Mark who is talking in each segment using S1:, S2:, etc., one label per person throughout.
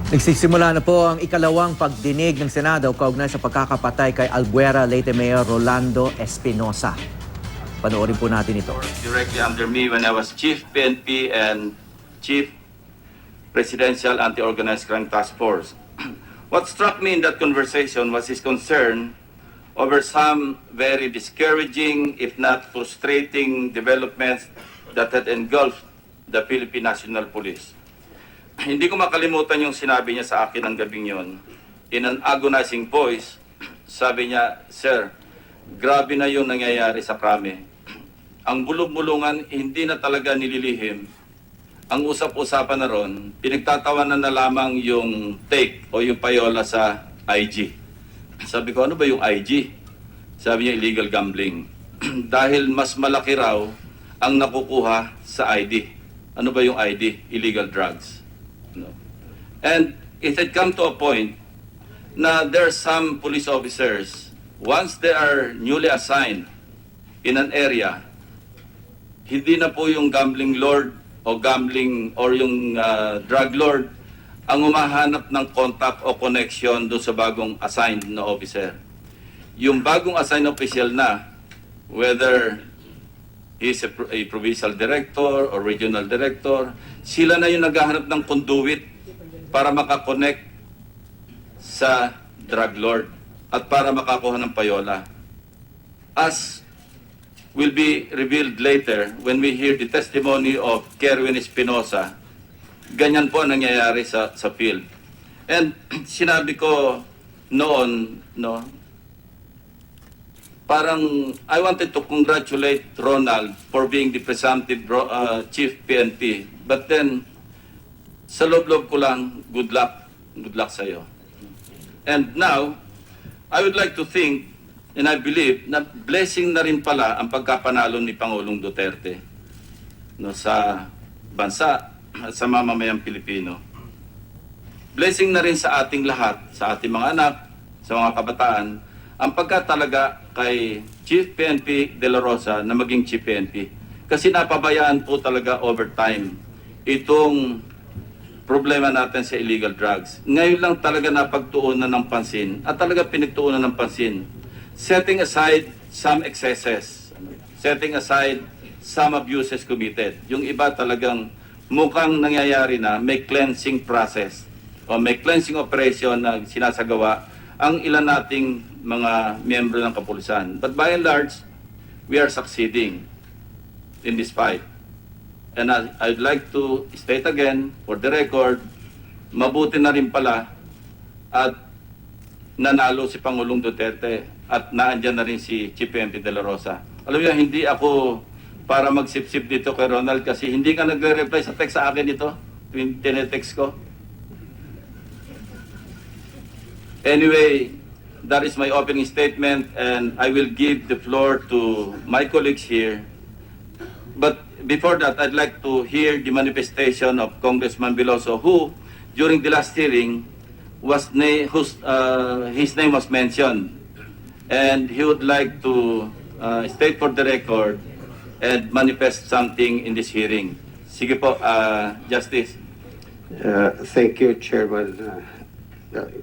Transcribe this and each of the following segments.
S1: Nagsisimula na po ang ikalawang pagdinig ng Senado kaugnay sa pagkakapatay kay Albuera Mayor Rolando Espinosa. Panoorin po natin ito.
S2: Directly under me when I was Chief PNP and Chief Presidential Anti-Organized Crime Task Force. What struck me in that conversation was his concern over some very discouraging, if not frustrating, developments that had engulfed the Philippine National Police. Hindi ko makalimutan yung sinabi niya sa akin ng gabing yon. In an agonizing voice, sabi niya, "Sir, grabe na yung nangyayari sa krame. Ang bulong-bulungan hindi na talaga nililihim. Ang usap-usapan na ron, pinagtatawanan na lamang yung take o yung payola sa IG." Sabi ko, ano ba yung IG? Sabi niya, illegal gambling. Dahil mas malaki raw ang nakukuha sa ID. Ano ba yung ID? Illegal drugs. No. And it had come to a point na there are some police officers, once they are newly assigned in an area, hindi na po yung gambling lord o gambling or yung drug lord ang umahanap ng contact o connection doon sa bagong assigned na officer. Yung bagong assigned official na, whether he's a provincial director or regional director, sila na yung naghahanap ng conduit para makakonect sa drug lord at para makakuha ng payola. As will be revealed later when we hear the testimony of Kerwin Espinosa, ganyan po ang nangyayari sa field. And sinabi ko noon, no, parang I wanted to congratulate Ronald for being the presumptive chief PNP. But then, sa loob-loob ko lang, good luck sa'yo. And now, I would like to think, and I believe, na blessing na rin pala ang pagkapanalo ni Pangulong Duterte, no, sa bansa at sa mamamayang Pilipino. Blessing na rin sa ating lahat, sa ating mga anak, sa mga kabataan, ang pagkatalaga kay Chief PNP De La Rosa na maging Chief PNP. Kasi napabayaan po talaga over time itong problema natin sa illegal drugs. Ngayon lang talaga napagtuunan ng pansin at talaga pinagtuunan ng pansin. Setting aside some excesses, setting aside some abuses committed. Yung iba talagang mukhang nangyayari na may cleansing process o may cleansing operation na sinasagawa ang ilan nating mga miyembro ng kapulisan. But by and large, we are succeeding in this fight. And I'd like to state again, for the record, mabuti na rin pala at nanalo si Pangulong Duterte at naandyan na rin si Chief PNP De La Rosa. Alam niyo, hindi ako para magsip-sip dito kay Ronald kasi hindi ka nagre-reply sa text sa akin ito, tinetext ko. Anyway, that is my opening statement and I will give the floor to my colleagues here. But before that, I'd like to hear the manifestation of Congressman Veloso, who, during the last hearing, his name was mentioned. And he would like to state for the record and manifest something in this hearing. Sige po, Justice.
S3: Thank you, Chairman.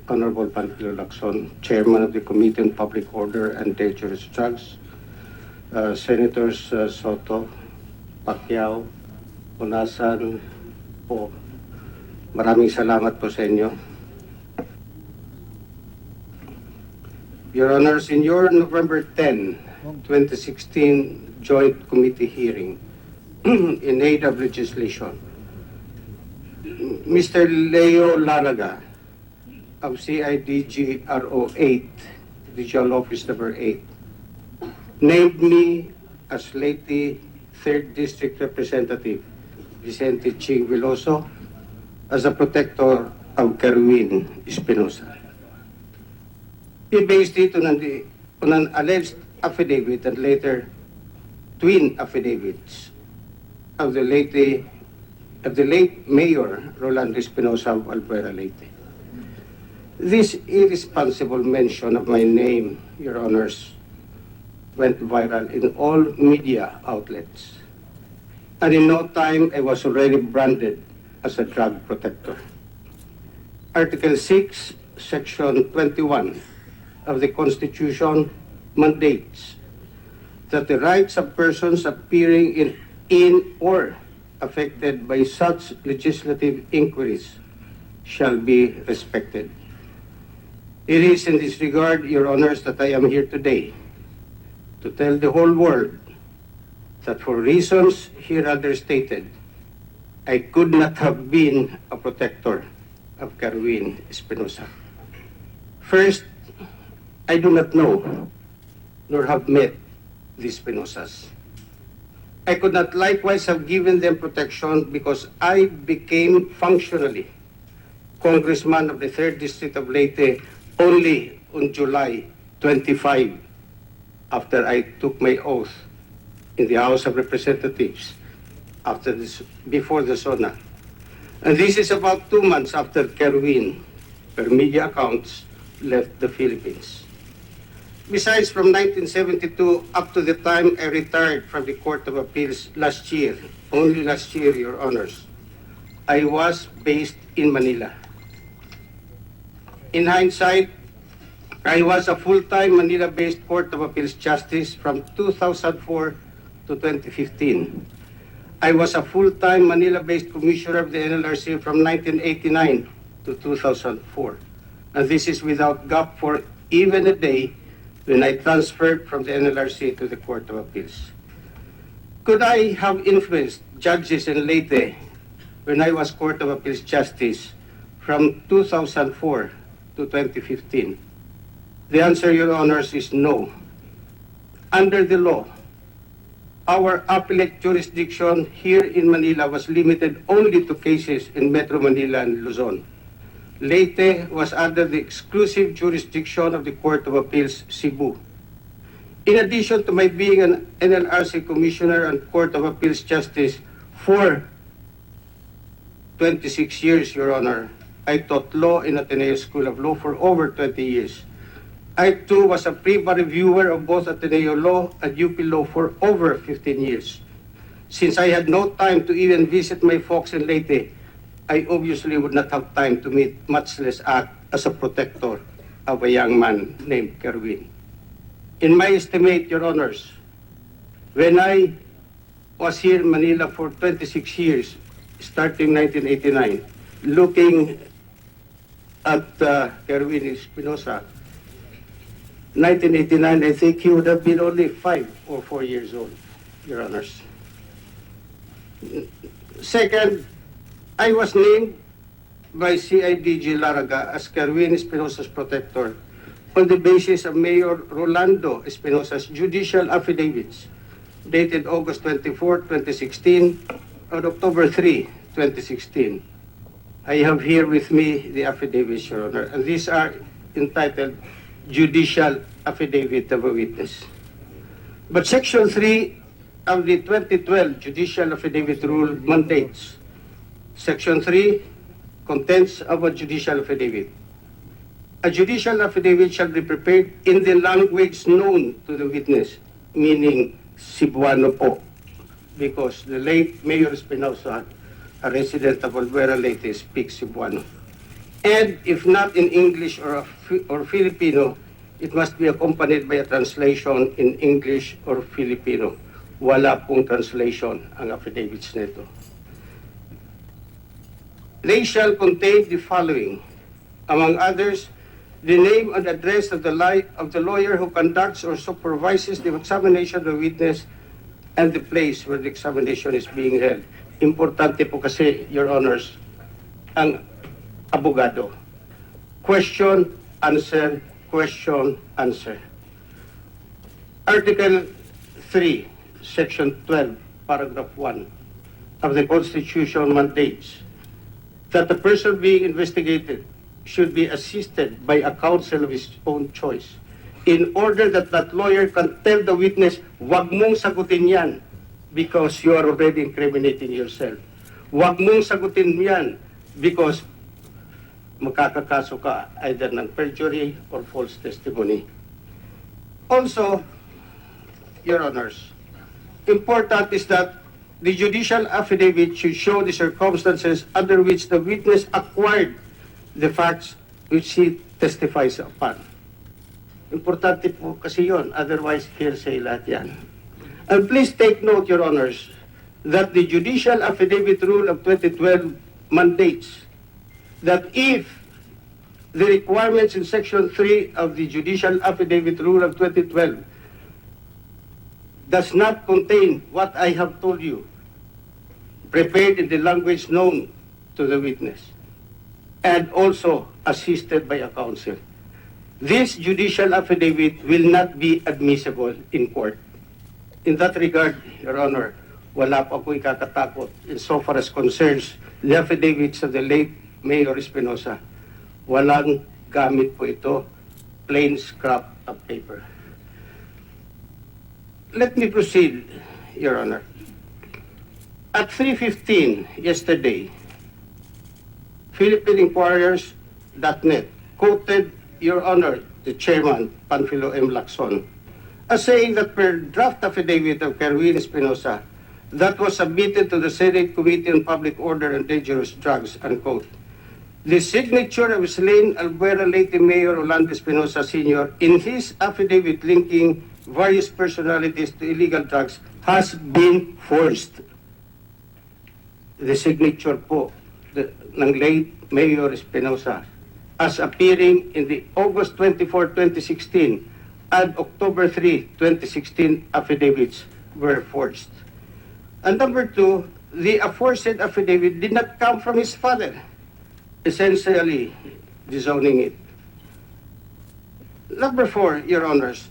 S3: Honorable Panfilo Lacson, Chairman of the Committee on Public Order and Dangerous Drugs, Senators Soto, Pacquiao, Unasan po. Maraming salamat po sa inyo. Your Honors, in your November 10, 2016 Joint Committee hearing in aid of legislation, Mr. Leo Laraga of CIDG RO 8, Regional Office Number 8, named me as Leyte 3rd District Representative Vicente Ching Veloso as a protector of Kerwin Espinosa. He based it on an alleged affidavit and later twin affidavits of the late Mayor Rolando Espinosa of Albuera Leyte. This irresponsible mention of my name, Your Honors, went viral in all media outlets. And in no time, I was already branded as a drug protector. Article 6, Section 21 of the Constitution mandates that the rights of persons appearing in or affected by such legislative inquiries shall be respected. It is in this regard, Your Honors, that I am here today to tell the whole world that for reasons hereunder stated, I could not have been a protector of Kerwin Espinosa. First, I do not know nor have met the Espinosas. I could not likewise have given them protection because I became functionally Congressman of the 3rd District of Leyte only on July 25 after I took my oath in the House of Representatives before the SONA. And this is about 2 months after Kerwin, per media accounts, left the Philippines. Besides, from 1972 up to the time I retired from the Court of Appeals last year, only last year, Your Honors, I was based in Manila. In hindsight, I was a full-time Manila-based Court of Appeals Justice from 2004 to 2015. I was a full-time Manila-based Commissioner of the NLRC from 1989 to 2004. And this is without gap for even a day when I transferred from the NLRC to the Court of Appeals. Could I have influenced judges in Leyte when I was Court of Appeals Justice from 2004 to 2015? The answer, Your Honors, is no. Under the law, our appellate jurisdiction here in Manila was limited only to cases in Metro Manila and Luzon. Leyte was under the exclusive jurisdiction of the Court of Appeals, Cebu. In addition to my being an NLRC Commissioner and Court of Appeals Justice for 26 years, Your Honor, I taught law in Ateneo School of Law for over 20 years. I too was a pre-bar reviewer of both Ateneo Law and UP Law for over 15 years. Since I had no time to even visit my folks in Leyte, I obviously would not have time to meet, much less act as a protector of a young man named Kerwin. In my estimate, Your Honors, when I was here in Manila for 26 years, starting 1989, looking at Kerwin Espinosa, 1989, I think he would have been only 5 or 4 years old, Your Honors. Second, I was named by CIDG Laraga as Kerwin Espinosa's protector on the basis of Mayor Rolando Espinosa's judicial affidavits dated August 24, 2016 and October 3, 2016. I have here with me the affidavits, Your Honor, and these are entitled Judicial Affidavit of a Witness. But Section 3 of the 2012 Judicial Affidavit Rule mandates Section 3, contents of a judicial affidavit. A judicial affidavit shall be prepared in the language known to the witness, meaning Cebuano po, because the late Mayor Espinosa, a resident of Albuera, Leyte, speaks Cebuano. And if not in English or Filipino, it must be accompanied by a translation in English or Filipino. Wala pong translation ang affidavits nito. They shall contain the following. Among others, the name and address of the lawyer who conducts or supervises the examination of the witness and the place where the examination is being held. Importante po kasi, Your Honors, ang abogado. Question, answer, question, answer. Article 3, Section 12, Paragraph 1 of the Constitution mandates that the person being investigated should be assisted by a counsel of his own choice in order that that lawyer can tell the witness, wag mong sagutin yan because you are already incriminating yourself. Wag mong sagutin yan because makakakaso ka either ng perjury or false testimony. Also, Your Honors, important is that the judicial affidavit should show the circumstances under which the witness acquired the facts which he testifies upon. Importante po kasi yon, otherwise hearsay lahat yan. And please take note, Your Honors, that the Judicial Affidavit Rule of 2012 mandates that if the requirements in Section 3 of the Judicial Affidavit Rule of 2012 does not contain what I have told you, prepared in the language known to the witness, and also assisted by a counsel, this judicial affidavit will not be admissible in court. In that regard, Your Honor, wala pa po ikakatakot insofar as concerns the affidavits of the late Mayor Espinosa. Walang gamit po ito, plain scrap of paper. Let me proceed, Your Honor. At 3:15 yesterday, PhilippineInquirers.net quoted Your Honor, the Chairman, Panfilo M. Lacson, as saying that per draft affidavit of Kerwin Espinosa that was submitted to the Senate Committee on Public Order and Dangerous Drugs, unquote, the signature of slain Albuera late Mayor Rolando Espinosa Sr. in his affidavit linking various personalities to illegal drugs has been forged. The signature po ng late Mayor Espinosa as appearing in the August 24, 2016 and October 3, 2016 affidavits were forged. And number two, the aforesaid affidavit did not come from his father, essentially disowning it. Number four, Your Honors,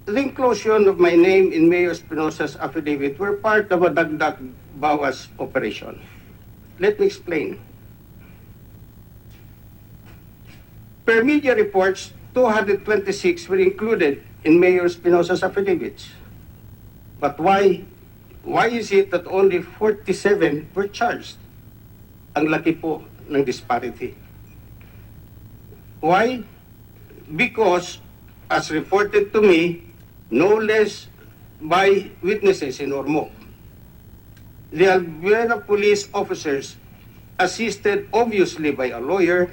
S3: the inclusion of my name in Mayor Espinosa's affidavit were part of a dagdag bawas operation. Let me explain. Per media reports, 226 were included in Mayor Espinosa's affidavits. But why is it that only 47 were charged? Ang laki po ng disparity. Why? Because, as reported to me, no less by witnesses in Ormoc, the Albuera police officers, assisted obviously by a lawyer,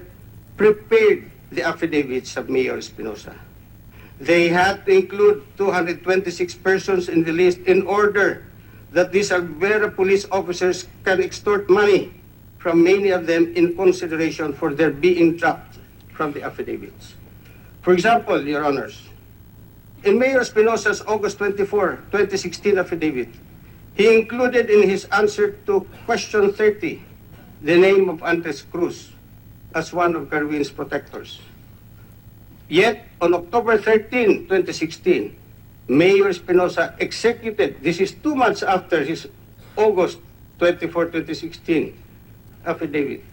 S3: prepared the affidavits of Mayor Espinosa. They had to include 226 persons in the list in order that these Albuera police officers can extort money from many of them in consideration for their being dropped from the affidavits. For example, Your Honors, in Mayor Espinosa's August 24, 2016 affidavit, he included in his answer to question 30 the name of Andres Cruz as one of Kerwin's protectors. Yet, on October 13, 2016, Mayor Espinosa executed, this is 2 months after his August 24, 2016 affidavit,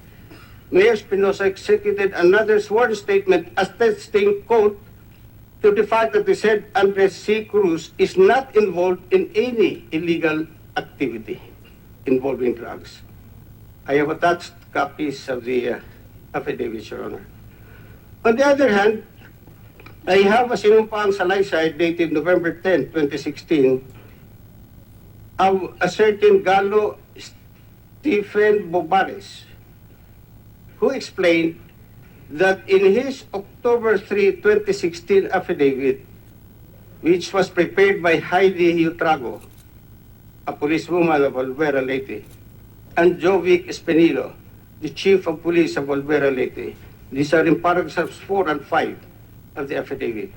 S3: Mayor Espinosa executed another sworn statement attesting, quote, to the fact that the said Andres C. Cruz is not involved in any illegal activity involving drugs. I have attached copies of the affidavit, Your Honor. On the other hand, I have a sinumpaang salaysay dated November 10, 2016 of a certain Galo Stephen Bobares, who explained that in his October 3, 2016 affidavit, which was prepared by Heidi Utrago, a policewoman of Albuera Leyte, and Jovic Espinilo, the chief of police of Albuera Leyte, these are in paragraphs 4 and 5 of the affidavit,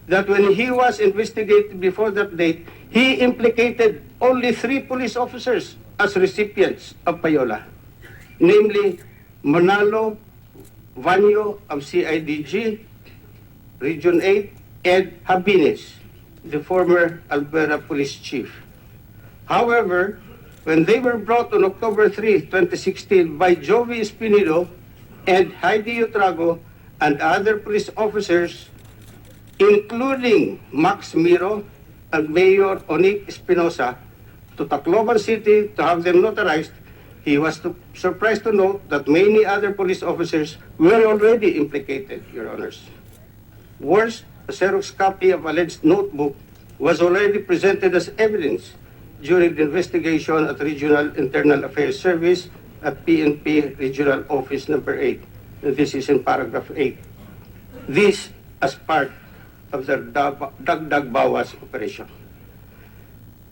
S3: that when he was investigated before that date, he implicated only 3 police officers as recipients of payola, namely Manalo Vanyo of CIDG, Region 8, and Habines, the former Albuera police chief. However, when they were brought on October 3, 2016 by Jovi Espinido and Heidi Utrago and other police officers, including Max Miro and Mayor Onic Espinosa, to Tacloban City to have them notarized, he was surprised to note that many other police officers were already implicated, Your Honors. Worse, a Xerox copy of alleged notebook was already presented as evidence during the investigation at Regional Internal Affairs Service at PNP Regional Office Number 8. This is in paragraph 8. This as part of the Dagdag Bawas operation.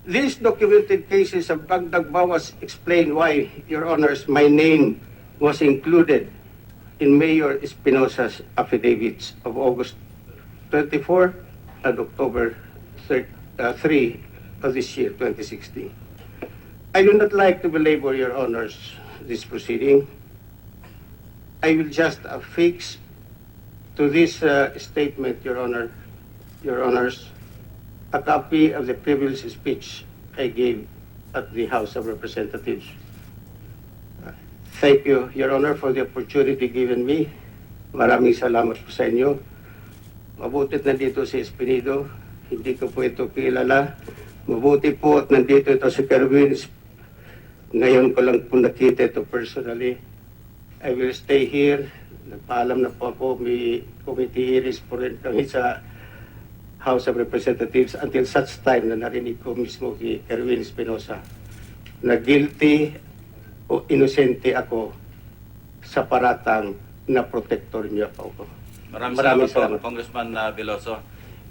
S3: These documented cases of Dagdag Bawas explain why, Your Honors, my name was included in Mayor Espinosa's affidavits of August 24 and October 3 of this year, 2016. I do not like to belabor, Your Honors, this proceeding. I will just affix to this statement, Your Honors, a copy of the previous speech I gave at the House of Representatives. Thank you, Your Honor, for the opportunity given me. Maraming salamat po sa inyo. Mabutit nandito si Espinido. Hindi ko po ito kilala. Mabuti po at nandito ito si Kerwin. Ngayon ko lang po nakita ito personally. I will stay here. Nagpaalam na po ako. May committee hearings po rin kami sa House of Representatives until such time na narinig ko mismo kay Kerwin Espinosa na guilty o inosente ako sa paratang na protector niya po ako.
S2: Maraming salamat po, Congressman Veloso.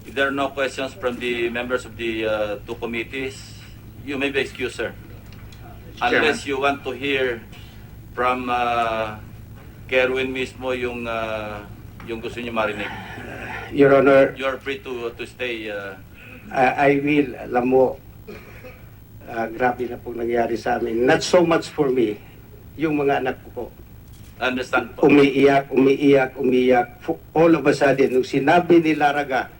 S2: If there are no questions from the members of the two committees, you may be excused, sir. Unless you want to hear from Kerwin mismo yung gusto niyo marinig.
S3: Your Honor,
S2: You are free to stay.
S3: I will, alam mo, grabe na pong nangyari sa amin. Not so much for me, yung mga anak ko po.
S2: Understand po.
S3: Umiiyak. All of a sudden, nung sinabi ni Laraga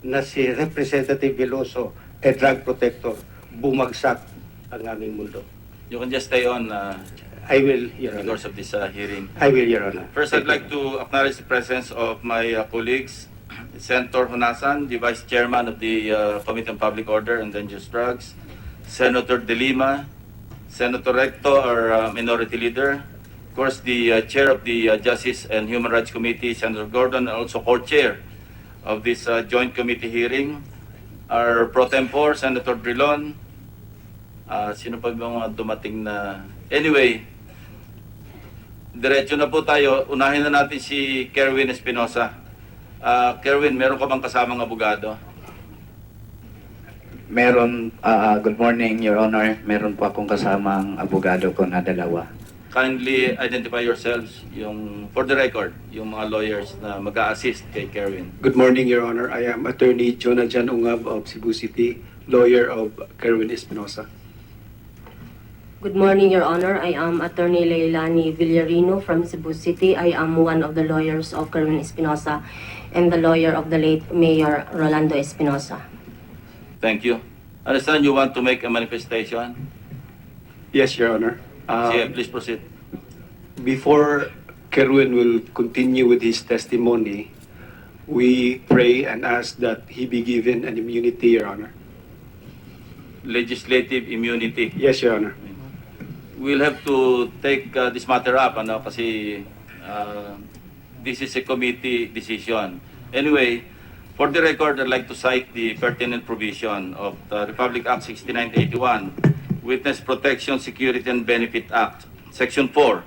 S3: na si Representative Veloso ay drug protector, bumagsak ang aming mundo.
S2: You can just stay on
S3: I will, Your
S2: in the
S3: Honor.
S2: course of this hearing.
S3: I will, Your Honor.
S2: First, I'd
S3: Thank
S2: like to acknowledge the presence of my colleagues, Senator Honasan, the Vice Chairman of the Committee on Public Order and Dangerous Drugs, Senator De Lima, Senator Recto, our Minority Leader, of course, the Chair of the Justice and Human Rights Committee, Senator Gordon, and also Co-Chair of this joint committee hearing, our Pro Tempore, Senator Drilon. Sino pa ba mga dumating na... Anyway, diretso na po tayo. Unahin na natin si Kerwin Espinosa. Kerwin, meron ka bang kasamang abogado?
S4: Meron, good morning, Your Honor. Meron po akong kasamang abogado ko na dalawa.
S2: Kindly identify yourselves, for the record, yung mga lawyers na mag-a-assist kay Kerwin.
S5: Good morning, Your Honor. I am Attorney Jonajan Ungab of Cebu City, lawyer of Kerwin Espinosa.
S6: Good morning, Your Honor. I am Attorney Leilani Villarino from Cebu City. I am one of the lawyers of Kerwin Espinosa and the lawyer of the late Mayor Rolando Espinosa.
S2: Thank you. Understand you want to make a manifestation?
S5: Yes, Your Honor.
S2: Sige, please proceed.
S5: Before Kerwin will continue with his testimony, we pray and ask that he be given an immunity, Your Honor.
S2: Legislative immunity.
S5: Yes, Your Honor.
S2: We'll have to take this matter up, kasi this is a committee decision. Anyway, for the record, I'd like to cite the pertinent provision of the Republic Act 6981, Witness Protection, Security and Benefit Act, Section 4.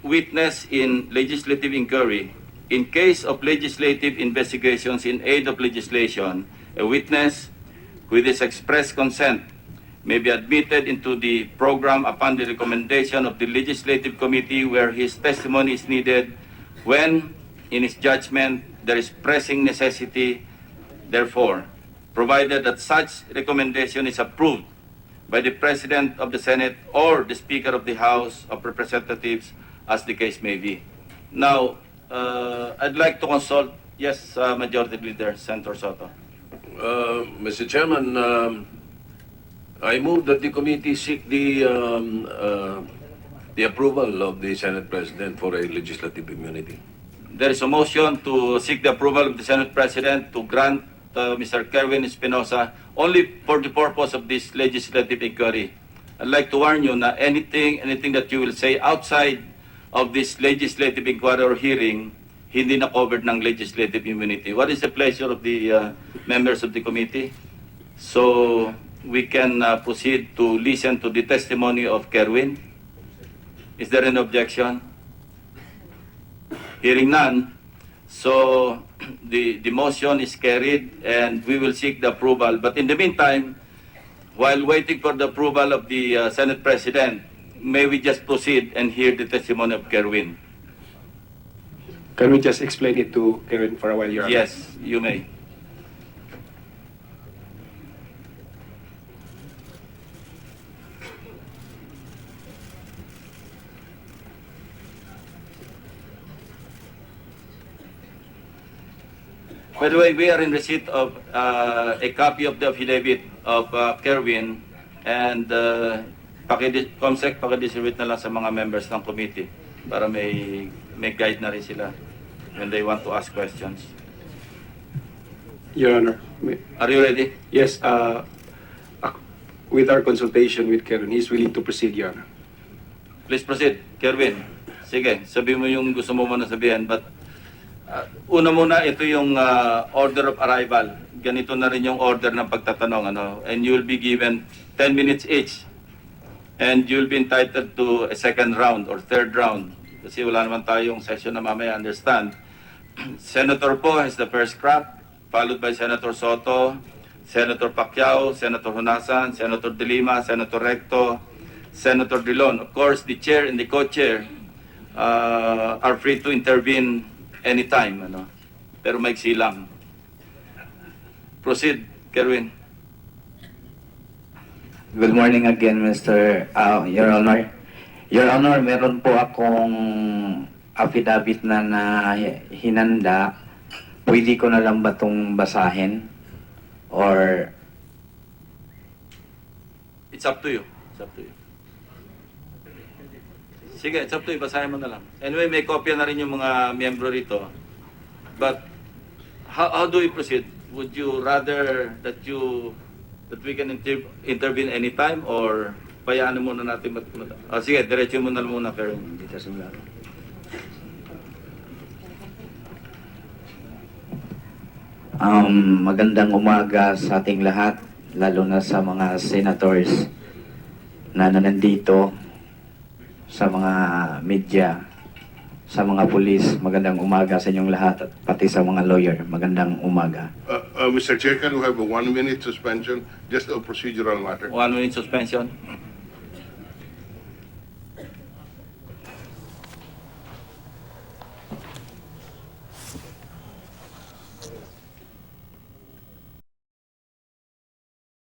S2: Witness in legislative inquiry. In case of legislative investigations in aid of legislation, a witness with his express consent may be admitted into the program upon the recommendation of the Legislative Committee where his testimony is needed when, in his judgment, there is pressing necessity, therefore, provided that such recommendation is approved by the President of the Senate or the Speaker of the House of Representatives, as the case may be. Now, I'd like to consult, yes, Majority Leader, Senator Soto.
S7: Mr. Chairman, I move that the committee seek the approval of the Senate President for a legislative immunity.
S2: There is a motion to seek the approval of the Senate President to grant Mr. Kerwin Espinosa only for the purpose of this legislative inquiry. I'd like to warn you na anything that you will say outside of this legislative inquiry or hearing, hindi na covered ng legislative immunity. What is the pleasure of the members of the committee? So we can proceed to listen to the testimony of Kerwin. Is there an objection? Hearing none, so the motion is carried and we will seek the approval. But in the meantime, while waiting for the approval of the Senate President, may we just proceed and hear the testimony of Kerwin?
S5: Can we just explain it to Karen for a while, Your Honor?
S2: Yes, you may. By the way, we are in receipt of a copy of the affidavit of Kerwin and pakidistribute na lang sa mga members ng committee para may guide na rin sila when they want to ask questions.
S5: Your Honor,
S2: Are you ready?
S5: yes, with our consultation with Karen, he's willing to proceed, Your Honor.
S2: Please proceed. Kerwin, sige, sabi mo yung gusto mo muna sabihin, but una muna, ito yung order of arrival. Ganito na rin yung order ng pagtatanong, ano? And you'll be given 10 minutes each. And you'll be entitled to a second round or third round. Kasi wala naman tayong session na mamaya, understand. Senator Po has the first crack, followed by Senator Soto, Senator Pacquiao, Senator Honasan, Senator De Lima, Senator Recto, Senator Drilon. Of course, the chair and the co-chair are free to intervene anytime, ano? Pero maiksi lang. Proceed, Kerwin.
S4: Good morning again, Your Honor. Your Honor, meron po akong affidavit na hinanda. Pwede ko na lang ba itong basahin? Or
S2: It's up to you. It's up to you. Sige, it's up to you. Basahin mo na lang. Anyway, may kopya na rin yung mga miyembro rito. But, how do we proceed? Would you rather that we can intervene anytime or payaan muna natin sige, diretso mo na muna, pero dito simula.
S4: magandang umaga sa ating lahat, lalo na sa mga senators na nandito, sa mga media, sa mga pulis. Magandang umaga sa inyong lahat at pati sa mga lawyer. Magandang umaga.
S8: Mr. Chair, can we have a 1-minute suspension, just a procedural matter?
S2: 1 minute suspension.